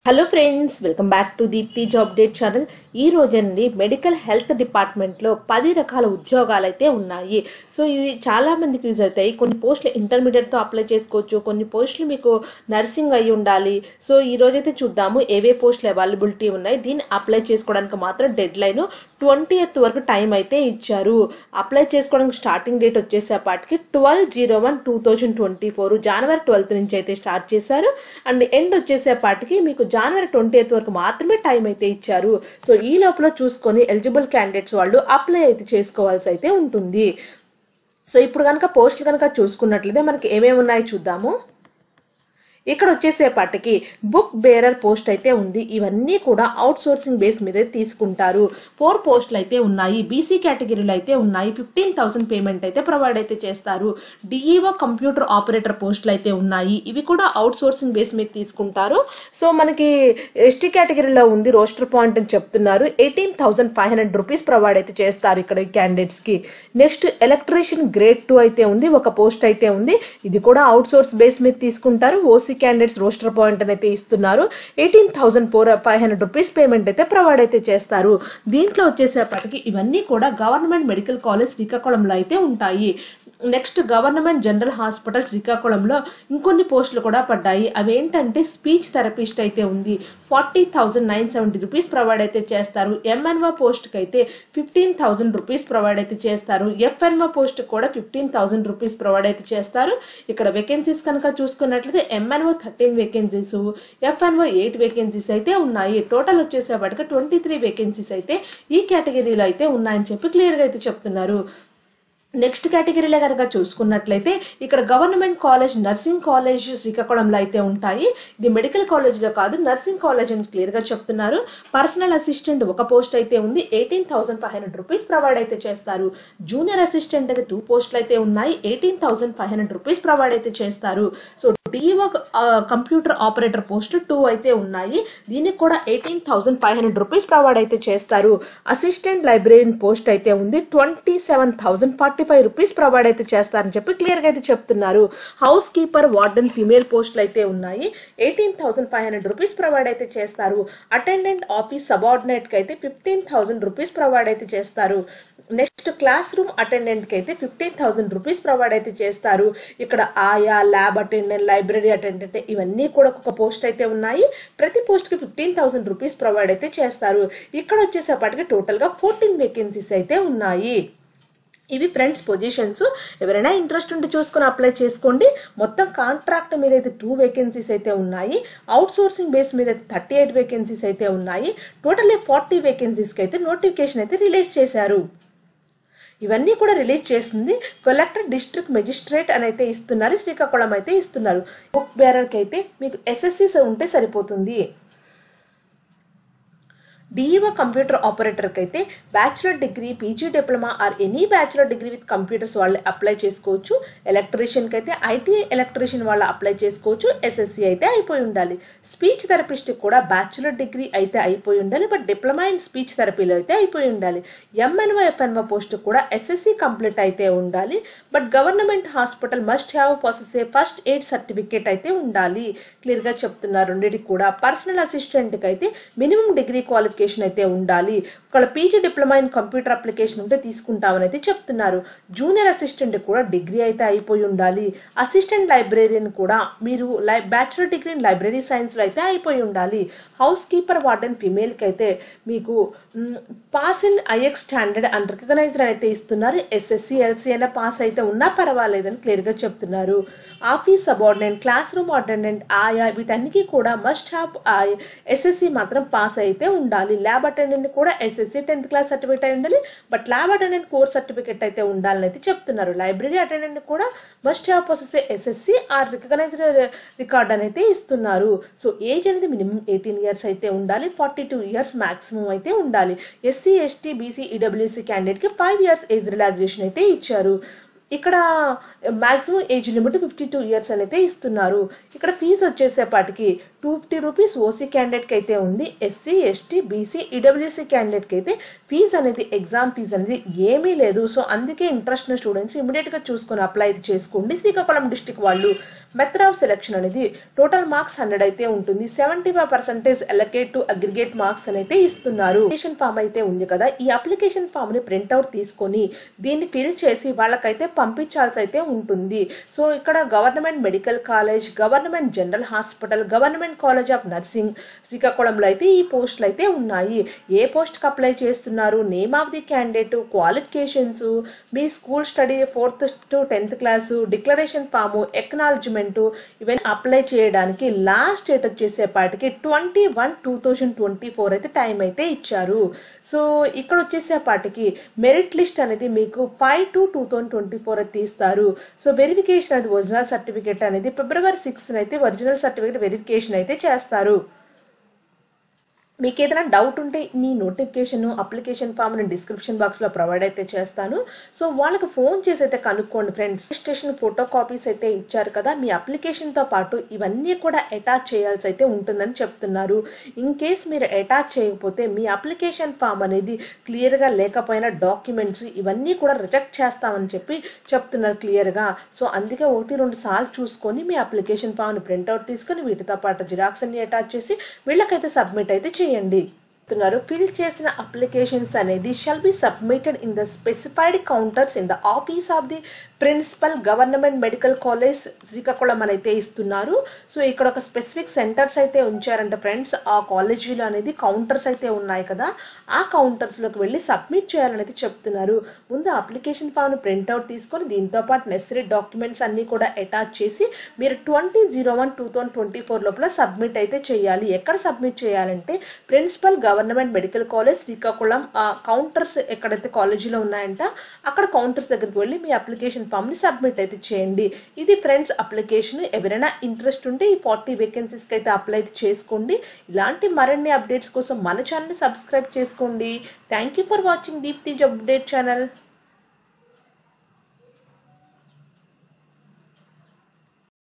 Hello friends, welcome back to Deepthi job date channel. ఈ రోజండి medical health డిపార్ట్మెంట్లో 10 రకాల ఉద్యోగాలు అయితే ఉన్నాయి. సో ఇవి చాలా మందికి యూజ్ అవుతాయి. కొన్ని పోస్టులు ఇంటర్మీడియట్తో అప్లై చేసుకోవచ్చు, కొన్ని పోస్టులు మీకు నర్సింగ్ అయి ఉండాలి. సో ఈ రోజైతే చూద్దాము ఏవే పోస్టులు అవైలబిలిటీ ఉన్నాయి. దీన్ని అప్లై చేసుకోవడానికి మాత్రం డెడ్ లైన్ 20th వరకు టైం అయితే ఇచ్చారు. అప్లై చేసుకోవడానికి స్టార్టింగ్ డేట్ వచ్చేసేపాటికి 12/01/2024 జనవరి 12th నుంచి అయితే స్టార్ట్ చేశారు. అండ్ ఎండ్ వచ్చేసేపాటికి మీకు జనవరి 20th వరకు మాత్రమే టైం అయితే ఇచ్చారు. సో ఈ లోపల చూసుకొని ఎలిజిబుల్ క్యాండిడేట్స్ వాళ్ళు అప్లై అయితే చేసుకోవాల్సి అయితే ఉంటుంది. సో ఇప్పుడు కనుక పోస్టులు కనుక చూసుకున్నట్లయితే మనకి ఏమేమి ఉన్నాయో చూద్దాము. ఇక్కడ వచ్చేసేపటికి బుక్ బేరర్ పోస్ట్ అయితే ఉంది. ఇవన్నీ కూడా అవుట్ సోర్సింగ్ బేస్ మీద తీసుకుంటారు. 4 పోస్టులు అయితే ఉన్నాయి. బీసీ కేటగిరీలో అయితే ఉన్నాయి. 15,000 పేమెంట్ అయితే ప్రొవైడ్ అయితే చేస్తారు. డిఈఓ కంప్యూటర్ ఆపరేటర్ పోస్టులు అయితే ఉన్నాయి. ఇవి కూడా అవుట్ సోర్సింగ్ బేస్ మీద తీసుకుంటారు. సో మనకి ఎస్టీ కేటగిరీలో ఉంది, రోస్టర్ పాయింట్ అని చెప్తున్నారు. 18,500 రూపీస్ ప్రొవైడ్ అయితే చేస్తారు ఇక్కడ క్యాండిడేట్స్ కి. నెక్స్ట్ ఎలక్ట్రీషియన్ గ్రేడ్ 2 అయితే ఉంది, ఒక పోస్ట్ అయితే ఉంది. ఇది కూడా అవుట్ సోర్స్ బేస్ మీద తీసుకుంటారు. ఓసీ క్యాండిడేట్స్ రోస్టర్ పాయింట్ అయితే ఇస్తున్నారు. 18,500 రూపీస్ పేమెంట్ అయితే ప్రొవైడ్ అయితే చేస్తారు. దీంట్లో వచ్చేసేపటికి ఇవన్నీ కూడా గవర్నమెంట్ మెడికల్ కాలేజ్ శ్రీకాకుళంలో అయితే ఉంటాయి. నెక్స్ట్ గవర్నమెంట్ జనరల్ హాస్పిటల్ శ్రీకాకుళంలో ఇంకొన్ని పోస్టులు కూడా పడ్డాయి. అవి ఏంటంటే స్పీచ్ థెరపిస్ట్ అయితే ఉంది. 40,970 రూపీస్ ప్రొవైడ్ అయితే చేస్తారు. ఎంఎన్ఓ పోస్ట్ కి అయితే 15,000 రూపీస్ ప్రొవైడ్ అయితే చేస్తారు. ఎఫ్ఎన్ఓ పోస్ట్ కూడా 15,000 రూపీస్ ప్రొవైడ్ అయితే చేస్తారు. ఇక్కడ వేకెన్సీస్ కనుక చూసుకున్నట్లయితే ఎంఎన్ఓ 13 వేకెన్సీస్, ఎఫ్ఎన్ఓ 8 వేకెన్సీస్ అయితే ఉన్నాయి. టోటల్ వచ్చేసేపటికి 23 వేకెన్సీస్ అయితే ఈ కేటగిరీలో అయితే ఉన్నాయని చెప్పి క్లియర్ గా అయితే చెప్తున్నారు. నెక్స్ట్ కేటగిరీలో కనుక చూసుకున్నట్లయితే ఇక్కడ గవర్నమెంట్ కాలేజ్ నర్సింగ్ కాలేజ్ శ్రీకాకుళంలో అయితే ఉంటాయి. ఇది మెడికల్ కాలేజ్ లో కాదు, నర్సింగ్ కాలేజ్ అని క్లియర్ గా చెప్తున్నారు. పర్సనల్ అసిస్టెంట్ ఒక పోస్ట్ అయితే ఉంది. 18,500 రూపీస్ ప్రొవైడ్ అయితే చేస్తారు. జూనియర్ అసిస్టెంట్ అయితే 2 పోస్టులు అయితే ఉన్నాయి. 18,500 రూపీస్ ప్రొవైడ్ అయితే చేస్తారు. So DO computer operator post 2 అయితే ఉన్నాయి. దీనికి కూడా 18,500 రూపీస్ ప్రొవైడ్ అయితే చేస్తారు. అసిస్టెంట్ లైబ్రరీన్ పోస్ట్ అయితే ఉంది. 27,045 రూపీస్ ప్రొవైడ్ అయితే చేస్తారని చెప్పి క్లియర్ గా అయితే చెప్తున్నారు. హౌస్ కీపర్ వార్డెన్ ఫీమేల్ పోస్టులు అయితే ఉన్నాయి. 18,500 రూపీస్ ప్రొవైడ్ అయితే చేస్తారు. అటెండెంట్ ఆఫీస్ సబార్డినేట్ కి అయితే 15,000 రూపీస్ ప్రొవైడ్ అయితే చేస్తారు. నెక్స్ట్ క్లాస్ రూమ్ అటెండెంట్ కి అయితే 15,000 రూపీస్ ప్రొవైడ్ అయితే చేస్తారు. ఇక్కడ ఆయా, ల్యాబ్ అటెండెంట్, లైబ్రరీ అటెండెంట్ ఇవన్నీ కూడా ఒక పోస్ట్ అయితే ఉన్నాయి. ప్రతి పోస్ట్ కి 15,000 రూపీస్ ప్రొవైడ్ అయితే చేస్తారు. ఇక్కడ వచ్చేసేపటికి టోటల్ గా 14 వేకెన్సీస్ అయితే ఉన్నాయి. ఇవి ఫ్రెండ్స్ పొజిషన్స్. ఎవరైనా ఇంట్రెస్ట్ ఉంటే చూసుకుని అప్లై చేసుకోండి. మొత్తం కాంట్రాక్ట్ మీద అయితే 2 వేకెన్సీస్ అయితే ఉన్నాయి. అవుట్ సోర్సింగ్ బేస్ మీద అయితే 38 వేకెన్సీస్ అయితే ఉన్నాయి. టోటల్ 40 వేకెన్సీస్ కి అయితే నోటిఫికేషన్ అయితే రిలీజ్ చేశారు. ఇవన్నీ కూడా రిలీజ్ చేస్తుంది కలెక్టర్, డిస్ట్రిక్ట్ మెజిస్ట్రేట్ అని అయితే ఇస్తున్నారు. శ్రీకాకుళం అయితే ఇస్తున్నారు. బుక్ బేరర్ కి అయితే మీకు ఎస్ఎస్సి ఉంటే సరిపోతుంది. డిఈఓ కంప్యూటర్ ఆపరేటర్ కి అయితే bachelor degree, PG diploma or any bachelor degree with computers వాళ్ళు అప్లై చేసుకోవచ్చు. ఎలక్ట్రీషియన్ కి అయితే ఐటీఐ ఎలక్ట్రీషియన్ వాళ్ళు అప్లై చేసుకోవచ్చు. ఎస్ఎస్సి అయితే అయిపోయి ఉండాలి. స్పీచ్ థెరపిస్ట్ కూడా బ్యాచులర్ డిగ్రీ అయితే అయిపోయి ఉండాలి, బట్ డిప్లొమా ఇన్ స్పీచ్ థెరపీలో అయితే అయిపోయి ఉండాలి. ఎంఎన్ఓ ఎఫ్ఎన్ఓ పోస్ట్ కూడా ఎస్ఎస్సి కంప్లీట్ అయితే ఉండాలి, but government hospital must have possess first aid certificate అయితే ఉండాలి. క్లియర్ గా చెప్తున్నారు రెండింటికి కూడా. పర్సనల్ అసిస్టెంట్ కి అయితే మినిమం డిగ్రీ క్వాలిఫికేషన్ అయితే ఉండాలి. ఒకవేళ PG diploma in computer application ఉంటే తీసుకుంటామని అయితే చెప్తున్నారు. జూనియర్ అసిస్టెంట్ కూడా డిగ్రీ అయితే అయిపోయి ఉండాలి. అసిస్టెంట్ లైబ్రరీని కూడా మీరు bachelor degree in library science లో అయితే అయిపోయి ఉండాలి. హౌస్ కీపర్ వార్డెన్ ఫిమేల్ కి అయితే మీకు pass in IX standard and recognised అయితే ఇస్తున్నారు. ఎస్ఎస్సి, ఎల్సీ అయినా పాస్ అయితే ఉన్నా పర్వాలేదని క్లియర్ గా చెప్తున్నారు. Office subordinate, class room attendant, ఆయా వీటన్నిటికీ కూడా మస్ట్ హ్యావ్ ఎస్ఎస్సి మాత్రం పాస్ అయితే ఉండాలి. ల్యాబ్ అటెండెంట్ కూడా ఎస్ఎస్సి 10th క్లాస్ సర్టిఫికేట్ అయి ఉండాలి, but lab attendant course certificate అయితే ఉండాలని అయితే చెప్తున్నారు. లైబ్రరీ అటెండెంట్ కూడా must have possess SSC or recognised record అని అయితే ఇస్తున్నారు. సో ఏజ్ అనేది మినిమం 18 ఇయర్స్ అయితే ఉండాలి. 42 ఇయర్స్ మాక్సిమం అయితే ఉండాలి. SC, ST, BC, EWC candidate కి 5 ఇయర్స్ ఏజ్ రిలాక్సేషన్ అయితే ఇచ్చారు. ఇక్కడ మాక్సిమం ఏజ్ లిమిట్ 52 ఇయర్స్ అనేది ఇస్తున్నారు. ఇక్కడ ఫీజు వచ్చేసేపాటికి 250 రూపీస్ ఓసీ క్యాండిడేట్ కి అయితే ఉంది. SC ST BC EWC candidate కి అయితే ఫీజు అనేది ఎగ్జామ్ ఫీజు అనేది ఏమీ లేదు. సో అందుకే ఇంట్రెస్ట్ ఉన్న స్టూడెంట్స్ ఇమీడియట్ గా చూసుకొని అప్లై అయితే చేసుకోండి. శ్రీకాకుళం డిస్టిక్ వాళ్ళు మెథడ్ ఆఫ్ సెలెక్షన్ అనేది టోటల్ మార్క్స్ 100 అయితే ఉంటుంది. 75% అలొకేట్ టు అగ్రిగేట్ మార్క్స్ అయితే ఇస్తున్నారు. అప్లికేషన్ ఫామ్ అయితే ఉంది కదా, ఈ అప్లికేషన్ ఫామ్ ని ప్రింట్అవుట్ తీసుకొని దీన్ని ఫిల్ చేసి వాళ్ళకైతే పంపించాల్సి అయితే ఉంటుంది. సో ఇక్కడ government medical college, government general hospital, government college of nursing శ్రీకాకుళంలో అయితే ఈ పోస్టులు అయితే ఉన్నాయి. ఏ పోస్ట్ కి అప్లై చేస్తున్నారు, name of the candidate, qualifications, మీ school study 4th to 10th class, declaration form, acknowledgement, ఇవన్నీ అప్లై చేయడానికి లాస్ట్ డేట్ వచ్చేసేపాటికి 21/2024 అయితే టైం అయితే ఇచ్చారు. సో ఇక్కడ వచ్చేసేపాటికి మెరిట్ లిస్ట్ అనేది మీకు 5/2/2024 అయితే ఇస్తారు. సో వెరిఫికేషన్ అనేది ఒరిజినల్ సర్టిఫికేట్ అనేది February 6 అయితే ఒరిజినల్ సర్టిఫికేట్ వెరిఫికేషన్ అయితే చేస్తారు. మీకు ఏదైనా డౌట్ ఉంటే ఈ నోటిఫికేషన్ అప్లికేషన్ ఫామ్ నేను డిస్క్రిప్షన్ బాక్స్ లో ప్రొవైడ్ అయితే చేస్తాను. సో వాళ్ళకి ఫోన్ చేసి అయితే కనుక్కోండి ఫ్రెండ్స్. రిజిస్ట్రేషన్ ఫోటో కాపీస్ అయితే ఇచ్చారు కదా, మీ అప్లికేషన్ తో పాటు ఇవన్నీ కూడా అటాచ్ చేయాల్సి అయితే ఉంటుందని చెప్తున్నారు. ఇన్ కేస్ మీరు అటాచ్ చేయకపోతే మీ అప్లికేషన్ ఫామ్ అనేది క్లియర్ గా లేకపోయినా డాక్యుమెంట్స్ ఇవన్నీ కూడా రిజెక్ట్ చేస్తామని చెప్తున్నారు క్లియర్ గా. సో అందుకే 1-2 సార్లు చూసుకొని మీ అప్లికేషన్ ఫామ్ ని ప్రింట్అవుట్ తీసుకొని వీటితో పాటు జిరాక్స్ అన్ని అటాచ్ చేసి వీళ్ళకైతే సబ్మిట్ అయితే చేయండి. ఫిల్ చేసిన అప్లికేషన్స్ అనేది shall be submitted in the specified counters in the office of the principal government medical college Srikakulam అని అయితే ఇస్తున్నారు. సో ఇక్కడ ఒక స్పెసిఫిక్ సెంటర్స్ అయితే ఉంచారంట ఫ్రెండ్స్. ఆ కాలేజీలో అనేది కౌంటర్స్ అయితే ఉన్నాయి కదా, ఆ కౌంటర్స్ లోకి వెళ్ళి సబ్మిట్ చేయాలని అయితే చెప్తున్నారు. ముందు అప్లికేషన్ ఫామ్ ని ప్రింట్అవుట్ తీసుకొని దీంతో పాటు నెసరీ డాక్యుమెంట్స్ అన్ని కూడా అటాచ్ చేసి మీరు 20/01/2024 లోపల సబ్మిట్ అయితే చేయాలి. ఎక్కడ సబ్మిట్ చేయాలంటే principal government medical college Srikakulam counters ఎక్కడైతే కాలేజీలో ఉన్నాయంట అక్కడ కౌంటర్స్ దగ్గరికి వెళ్ళి మీ అప్లికేషన్ ఫామ్ ని సబ్మిట్ అయితే చేయండి. ఇది ఫ్రెండ్స్ అప్లికేషన్. ఎవరైనా ఇంట్రెస్ట్ ఉంటే ఈ 40 వేకెన్సీస్ కి అయితే అప్లై చేసుకోండి. ఇలాంటి మరిన్ని అప్డేట్స్ కోసం మన ఛానల్ ని సబ్స్క్రైబ్ చేసుకోండి. Thank you for watching Deepthi job update channel.